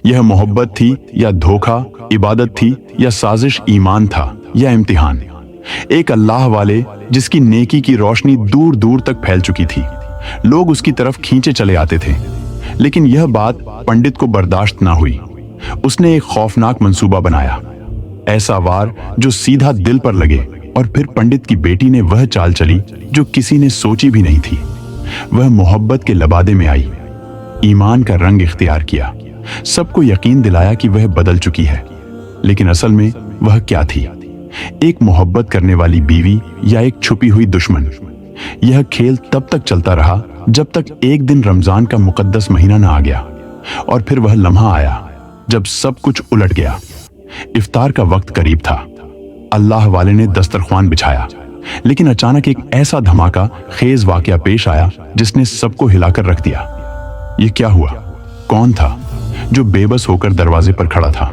यह मोहब्बत थी या धोखा, इबादत थी या साजिश, ईमान था या इम्तिहान। एक अल्लाह वाले जिसकी नेकी की रोशनी दूर दूर तक फैल चुकी थी, लोग उसकी तरफ खींचे चले आते थे। लेकिन यह बात पंडित को बर्दाश्त ना हुई। उसने एक खौफनाक मंसूबा बनाया, ऐसा वार जो सीधा दिल पर लगे। और फिर पंडित की बेटी ने वह चाल चली जो किसी ने सोची भी नहीं थी। वह मोहब्बत के लबादे में आई, ईमान का रंग इख्तियार किया, सबको यकीन दिलाया कि वह बदल चुकी है। लेकिन असल में वह क्या थी? एक मोहब्बत करने वाली बीवी या एक छुपी हुई दुश्मन? यह खेल तब तक चलता रहा जब तक एक दिन रमजान का मुकद्दस महीना न आ गया। और फिर वह लम्हा आया जब सब कुछ उलट गया। इफ्तार का वक्त करीब था। अल्लाह वाले ने दस्तरख्वान बिछाया, लेकिन अचानक एक ऐसा धमाका खेज वाकया पेश आया जिसने सबको हिलाकर रख दिया। यह क्या हुआ? कौन था जो बेबस होकर दरवाजे पर खड़ा था?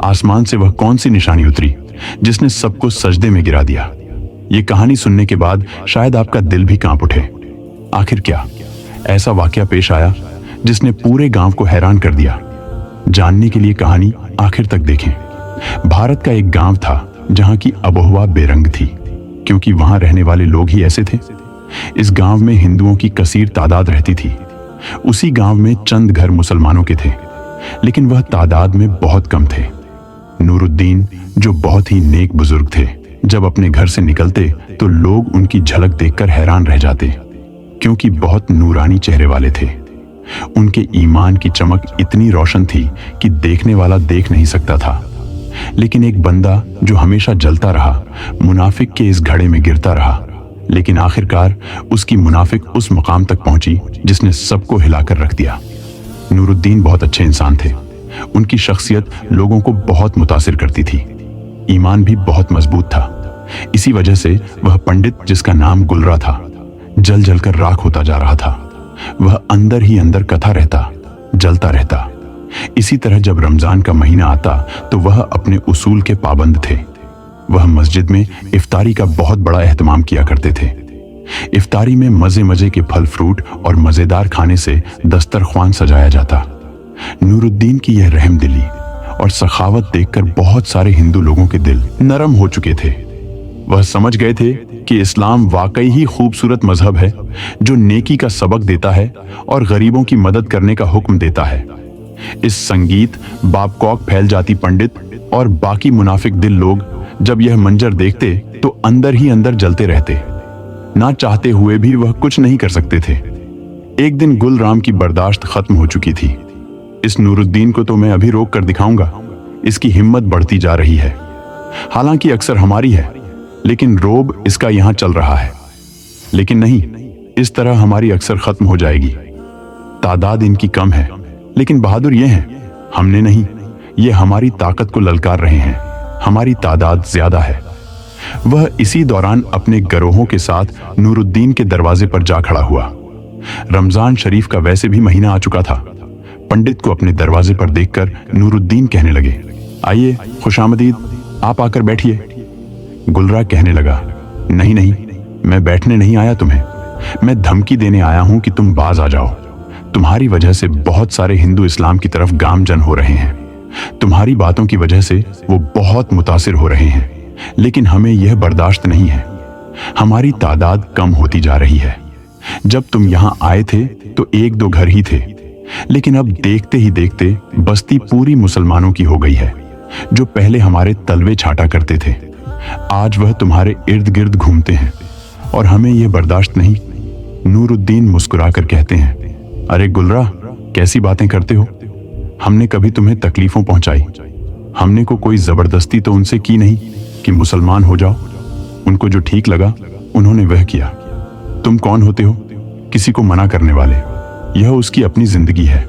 आसमान से वह कौन सी निशानी उतरी जिसने सबको सजदे में गिरा दिया? ये कहानी सुनने के बाद शायद आपका दिल भी कांप उठे। आखिर क्या ऐसा वाकया पेश आया जिसने पूरे गांव को हैरान कर दिया? जानने के लिए कहानी आखिर तक देखें। भारत का एक गांव था जहां की आबोहवा बेरंग थी, क्योंकि वहां रहने वाले लोग ही ऐसे थे। इस गांव में हिंदुओं की कसीर तादाद रहती थी। उसी गांव में चंद घर मुसलमानों के थे, लेकिन वह तादाद में बहुत कम थे। नूरुद्दीन, जो बहुत ही नेक बुजुर्ग थे, जब अपने घर से निकलते तो लोग उनकी झलक देखकर हैरान रह जाते, क्योंकि बहुत नूरानी चेहरे वाले थे। उनके ईमान की चमक इतनी रोशन थी कि देखने वाला देख नहीं सकता था। लेकिन एक बंदा जो हमेशा जलता रहा, मुनाफिक के इस घड़े में गिरता रहा, लेकिन आखिरकार उसकी मुनाफिक उस मुकाम तक पहुंची जिसने सबको हिलाकर रख दिया। नूरुद्दीन बहुत अच्छे इंसान थे। उनकी शख्सियत लोगों को बहुत मुतासिर करती थी। ईमान भी बहुत मजबूत था। इसी वजह से वह पंडित, जिसका नाम गुलरा था, जल जलकर राख होता जा रहा था। वह अंदर ही अंदर कथा रहता, जलता रहता। इसी तरह जब रमजान का महीना आता तो वह अपने उसूल के पाबंद थे। वह मस्जिद में इफ्तारी का बहुत बड़ा एहतमाम किया करते थे। इफ्तारी में मजे मजे के फल फ्रूट और मजेदार खाने से दस्तरख्वान सजाया जाता। नूरुद्दीन की यह रहमदिली और सखावत देखकर बहुत सारे हिंदू लोगों के दिल नरम हो चुके थे। वह समझ गए थे कि इस्लाम वाकई ही खूबसूरत मजहब है जो नेकी का सबक देता है और गरीबों की मदद करने का हुक्म देता है। इस संगीत, बापकौक फैल जाती पंडित और बाकी मुनाफिक दिल लोग जब यह मंजर देखते तो अंदर ही अंदर जलते रहते। ना चाहते हुए भी वह कुछ नहीं कर सकते थे। एक दिन गुलराम की बर्दाश्त खत्म हो चुकी थी। इस नूरुद्दीन को तो मैं अभी रोक कर दिखाऊंगा, इसकी हिम्मत बढ़ती जा रही है। हालांकि अक्सर हमारी है, लेकिन रोब इसका यहां चल रहा है। लेकिन नहीं, इस तरह हमारी अक्सर खत्म हो जाएगी। तादाद इनकी कम है, लेकिन बहादुर ये हैं, हमने नहीं। ये हमारी ताकत को ललकार रहे हैं। हमारी तादाद ज्यादा है। वह इसी दौरान अपने गरोहों के साथ नूरुद्दीन के दरवाजे पर जा खड़ा हुआ। रमजान शरीफ का वैसे भी महीना आ चुका था। पंडित को अपने दरवाजे पर देखकर नूरुद्दीन कहने लगे, आइए, खुशामदीद, आप आकर बैठिए। गुलरा कहने लगा, नहीं नहीं, मैं बैठने नहीं आया तुम्हें। मैं धमकी देने आया हूं कि तुम बाज आ जाओ। तुम्हारी वजह से बहुत सारे हिंदू इस्लाम की तरफ गामजन हो रहे हैं। तुम्हारी बातों की वजह से वो बहुत मुतासिर हो रहे हैं, लेकिन हमें यह बर्दाश्त नहीं है। हमारी तादाद कम होती जा रही है। जब तुम यहां आए थे तो एक दो घर ही थे, लेकिन अब देखते ही देखते बस्ती पूरी मुसलमानों की हो गई है। जो पहले हमारे तलवे छाटा करते थे, आज वह तुम्हारे इर्द गिर्द घूमते हैं और हमें यह बर्दाश्त नहीं। नूरुद्दीन मुस्कुराकर कहते हैं, अरे गुलरा, कैसी बातें करते हो? हमने कभी तुम्हें तकलीफों पहुंचाई? हमने को कोई जबरदस्ती तो उनसे की नहीं कि मुसलमान हो जाओ। उनको जो ठीक लगा उन्होंने वह किया। तुम कौन होते हो किसी को मना करने वाले? यह उसकी अपनी जिंदगी है,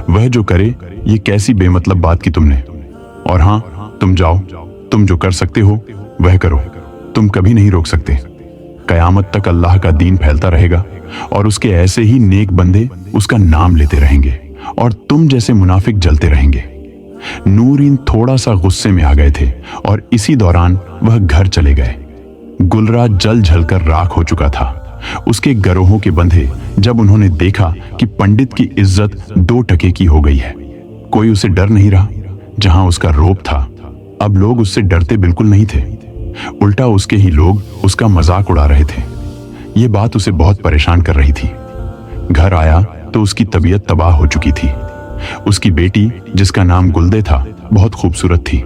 वह जो करे। ये कैसी बेमतलब बात की तुमने। और हां, तुम जाओ, तुम जो कर सकते हो वह करो। तुम कभी नहीं रोक सकते। कयामत तक अल्लाह का दीन फैलता रहेगा और उसके ऐसे ही नेक बंदे उसका नाम लेते रहेंगे और तुम जैसे मुनाफिक जलते रहेंगे। नूरीन थोड़ा सा गुस्से में आ गए थे और इसी दौरान वह घर चले गए। गुलरा जल झलकर राख हो चुका था। उसके गरोहों के बंधे जब उन्होंने देखा कि पंडित की इज्जत 2 टके की हो गई है, कोई उसे डर नहीं रहा। जहां उसका रोब था, अब लोग उससे डरते बिल्कुल नहीं थे। उल्टा उसके ही लोग उसका मजाक उड़ा रहे थे। ये बात उसे बहुत परेशान कर रही थी। घर आया तो उसकी तबीयत तबाह हो चुकी थी। उसकी बेटी, जिसका नाम गुलदे था, बहुत खूबसूरत थी।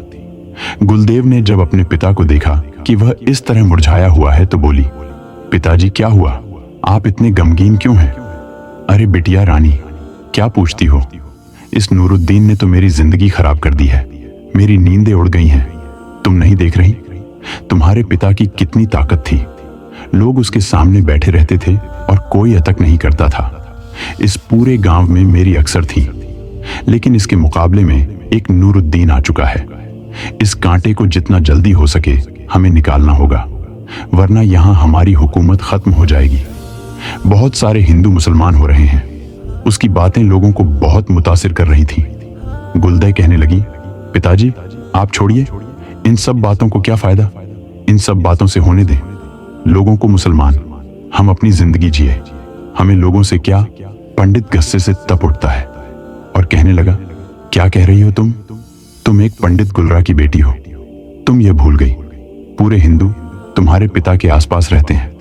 गुलदेव ने जब अपने पिता को देखा कि वह इस तरह मुरझाया हुआ है तो बोली, पिताजी क्या हुआ, आप इतने गमगीन क्यों हैं? अरे बिटिया रानी, क्या पूछती हो? इस नूरुद्दीन ने तो मेरी जिंदगी खराब कर दी है। मेरी नींदें उड़ गई हैं। तुम नहीं देख रही? तुम्हारे पिता की कितनी ताकत थी। लोग उसके सामने बैठे रहते थे और कोई अतक नहीं करता था। इस पूरे गांव में मेरी अक्सर थी, लेकिन इसके मुकाबले में एक नूरुद्दीन आ चुका है। इस कांटे को जितना जल्दी हो सके हमें निकालना होगा, वरना यहां हमारी हुकूमत खत्म हो जाएगी। बहुत सारे हिंदू मुसलमान हो रहे हैं। उसकी बातें लोगों को बहुत मुतासिर कर रही थी। गुलदे कहने लगी, पिताजी आप छोड़िए, इन सब बातों को क्या फायदा। इन सब बातों से होने दें। लोगों को मुसलमान, हम अपनी जिंदगी जिए। हमें लोगों से क्या। पंडित गुस्से से तप उठता है और कहने लगा, क्या कह रही हो तुम? तुम एक पंडित गुलरा की बेटी हो। तुम ये भूल गई, पूरे हिंदू तुम्हारे पिता के आसपास रहते हैं।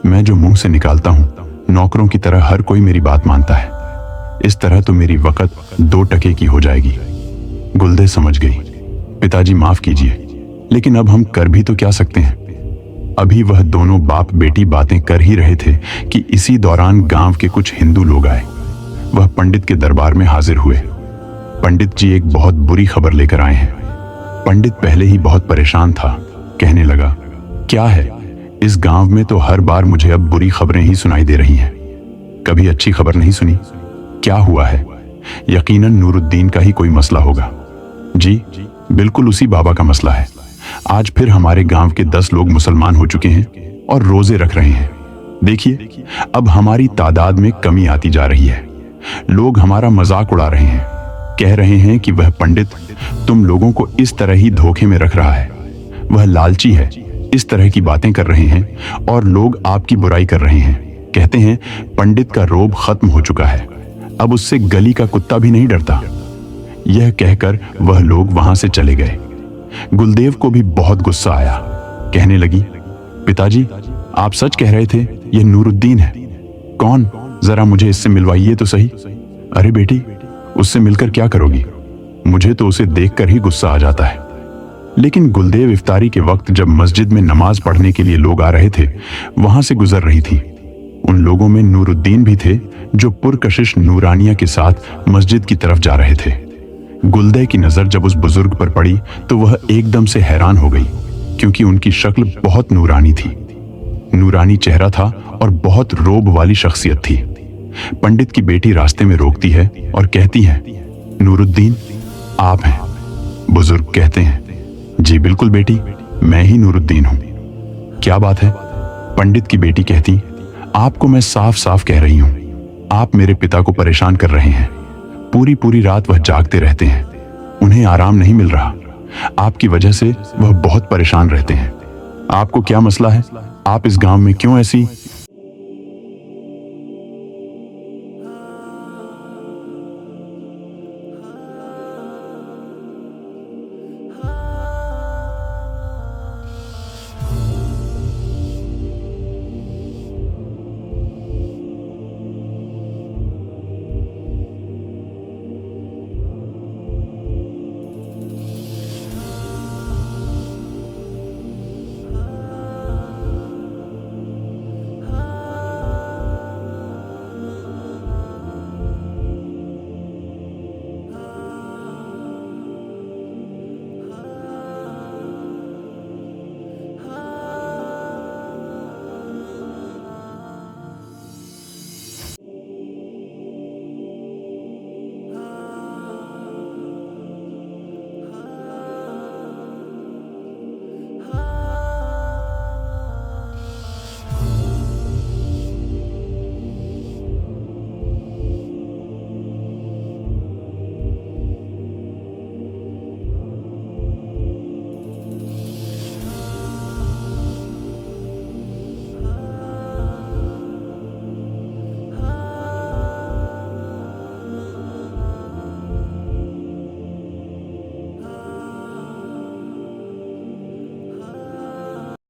मैं जो मुंह से निकालता हूं, नौकरों की तरह हर कोई मेरी बात मानता है। इस तरह तो मेरी वक़्त 2 टके की हो जाएगी। गुलदे समझ गई। पिताजी माफ कीजिए, लेकिन अब हम कर भी तो क्या सकते हैं। अभी वह दोनों बाप बेटी बातें कर ही रहे थे कि इसी दौरान गांव के कुछ हिंदू लोग आए। वह पंडित के दरबार में हाजिर हुए। पंडित जी एक बहुत बुरी खबर लेकर आए हैं। पंडित पहले ही बहुत परेशान था। कहने लगा, क्या है? इस गांव में तो हर बार मुझे अब बुरी खबरें ही सुनाई दे रही हैं। कभी अच्छी खबर नहीं सुनी। क्या हुआ है? यकीनन नूरुद्दीन का ही कोई मसला होगा। जी बिल्कुल उसी बाबा का मसला है। आज फिर हमारे गांव के 10 लोग मुसलमान हो चुके हैं और रोजे रख रहे हैं। देखिए, अब हमारी तादाद में कमी आती जा रही है। लोग हमारा मजाक उड़ा रहे हैं, कह रहे हैं कि वह पंडित तुम लोगों को इस तरह ही धोखे में रख रहा है। वह लालची है, इस तरह की बातें कर रहे हैं और लोग आपकी बुराई कर रहे हैं। कहते हैं पंडित का रोब खत्म हो चुका है, अब उससे गली का कुत्ता भी नहीं डरता। यह कहकर वह लोग वहां से चले गए। गुलदेव को भी बहुत गुस्सा आया। कहने लगी, पिताजी आप सच कह रहे थे, यह नूरुद्दीन है। कौन? जरा मुझे इससे मिलवाइए तो सही। अरे बेटी, उससे मिलकर क्या करोगी? मुझे तो उसे देखकर ही गुस्सा आ जाता है। लेकिन गुलदेव इफ्तारी के वक्त जब मस्जिद में नमाज पढ़ने के लिए लोग आ रहे थे, वहां से गुजर रही थी। उन लोगों में नूरुद्दीन भी थे, जो पुरकशिश नूरानिया के साथ मस्जिद की तरफ जा रहे थे। गुलदे की नजर जब उस बुजुर्ग पर पड़ी तो वह एकदम से हैरान हो गई, क्योंकि उनकी शक्ल बहुत नूरानी थी। नूरानी चेहरा था और बहुत रोब वाली शख्सियत थी। पंडित की बेटी रास्ते में रोकती है और कहती है, नूरुद्दीन आप हैं? बुजुर्ग कहते हैं, जी बिल्कुल बेटी, मैं ही नूरुद्दीन हूं। क्या बात है? पंडित की बेटी कहती, आपको मैं साफ साफ कह रही हूं, आप मेरे पिता को परेशान कर रहे हैं। पूरी पूरी रात वह जागते रहते हैं, उन्हें आराम नहीं मिल रहा। आपकी वजह से वह बहुत परेशान रहते हैं। आपको क्या मसला है? आप इस गांव में क्यों ऐसी